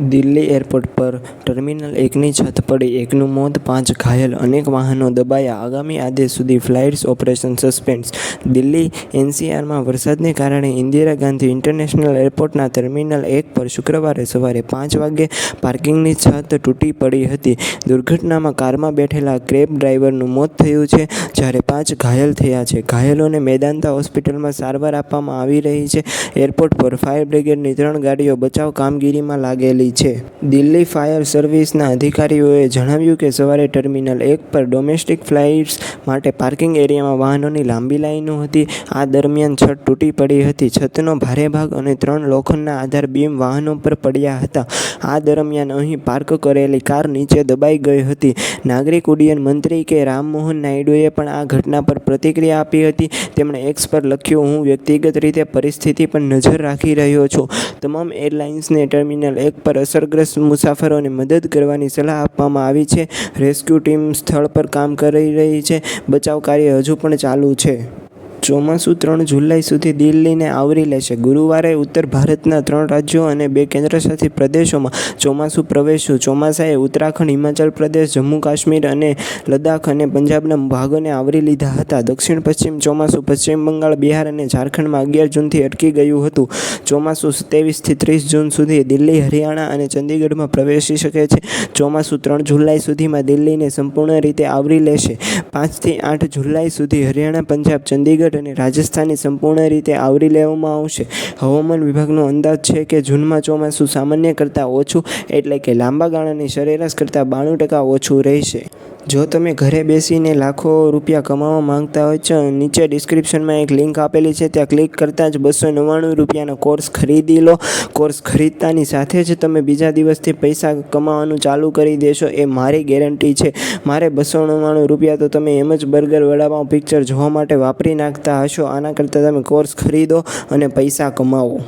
Delhi airport પર terminal 1ની છત પડી, એકનું મોત, 5 ઘાયલ, અનેક વાહનો દબાયા. આગામી આદેશ સુધી ફ્લાઇટ્સ ઓપરેશન સસ્પેન્ડ. દિલ્હી એનસીઆરમાં વરસાદને કારણે ઇન્દિરા ગાંધી ઇન્ટરનેશનલ એરપોર્ટના ટર્મિનલ 1 પર શુક્રવારે સવારે 5 વાગ્યે પાર્કિંગની છત તૂટી પડી હતી. દુર્ઘટનામાં કારમાં બેઠેલા કેબ ડ્રાઈવરનું મોત થયું છે, જ્યારે 5 ઘાયલ થયા છે. ઘાયલોને મેદાંતા હોસ્પિટલમાં સારવાર આપવામાં આવી રહી છે. એરપોર્ટ પર ફાયર બ્રિગેડની 3 ગાડીઓ બચાવ કામગીરીમાં લાગેલી છે. દિલ્હી ફાયર સર્વિસના અધિકારીઓએ જણાવ્યું કે સવારે ટર્મિનલ 1 પર ડોમેસ્ટિક ફ્લાઇટ્સ માટે પાર્કિંગ એરિયામાં વાહનોની લાંબી લાઈનો હતી. આ દરમિયાન છત તૂટી પડી હતી. છતનો ભારે ભાગ અને 3 લોખંડના આધાર બીમ વાહનો પર પડ્યા હતા. આ દરમિયાન અહીં પાર્ક કરેલી કાર નીચે દબાઈ ગઈ હતી. નાગરિક ઉડ્ડયન મંત્રી કે રામમોહન નાયડુએ પણ આ ઘટના પર પ્રતિક્રિયા આપી હતી. તેમણે એક્સ પર લખ્યું, "હું વ્યક્તિગત રીતે પરિસ્થિતિ પર નજર રાખી રહ્યો છું. તમામ એરલાઇન્સને ટર્મિનલ 1 પર અસરગ્રસ્ત મુસાફરોને મદદ કરવાની સલાહ આપવામાં આવી છે. રેસ્ક્યુ ટીમ સ્થળ પર કામ કરી રહી છે. બચાવ કાર્ય હજુ પણ ચાલુ છે." ચોમાસું 3 જુલાઈ સુધી દિલ્હીને આવરી લેશે. ગુરુવારે ઉત્તર ભારતના 3 રાજ્યો અને 2 કેન્દ્રશાસિત પ્રદેશોમાં ચોમાસું પ્રવેશ્યું. ચોમાસાએ ઉત્તરાખંડ, હિમાચલ પ્રદેશ, જમ્મુ કાશ્મીર અને લદ્દાખ અને પંજાબના ભાગોને આવરી લીધા હતા. દક્ષિણ-પશ્ચિમ ચોમાસું પશ્ચિમ બંગાળ, બિહાર અને ઝારખંડમાં 11 જૂનથી અટકી ગયું હતું. ચોમાસું 27થી 30 જૂન સુધી દિલ્હી, હરિયાણા અને ચંદીગઢમાં પ્રવેશી શકે છે. ચોમાસું 3 જુલાઈ સુધીમાં દિલ્હીને સંપૂર્ણ રીતે આવરી લેશે. 5થી 8 જુલાઈ સુધી હરિયાણા, પંજાબ, ચંદીગઢ અને રાજસ્થાનને સંપૂર્ણ રીતે આવરી લેવામાં આવશે. હવામાન વિભાગનો અંદાજ છે કે જૂનમાં ચોમાસું સામાન્ય કરતાં ઓછું, એટલે કે લાંબા ગાળાની સરેરાશ કરતાં 92% ઓછું રહેશે. જો તમે ઘરે બેસીને લાખો રૂપિયા કમાવા માંગતા હોય તો નીચે ડિસ્ક્રિપ્શનમાં એક લિંક આપેલી છે, ત્યાં ક્લિક કરતાં જ ₹299 કોર્સ ખરીદી લો. કોર્સ ખરીદતાની સાથે જ તમે બીજા દિવસથી પૈસા કમાવાનું ચાલુ કરી દેશો, એ મારી ગેરંટી છે. મારે ₹299 તો તમે એમ જ બર્ગર, વડાપાઉં, પિક્ચર જોવા માટે વાપરી નાખતા હશો. આના કરતાં તમે કોર્સ ખરીદો અને પૈસા કમાવો.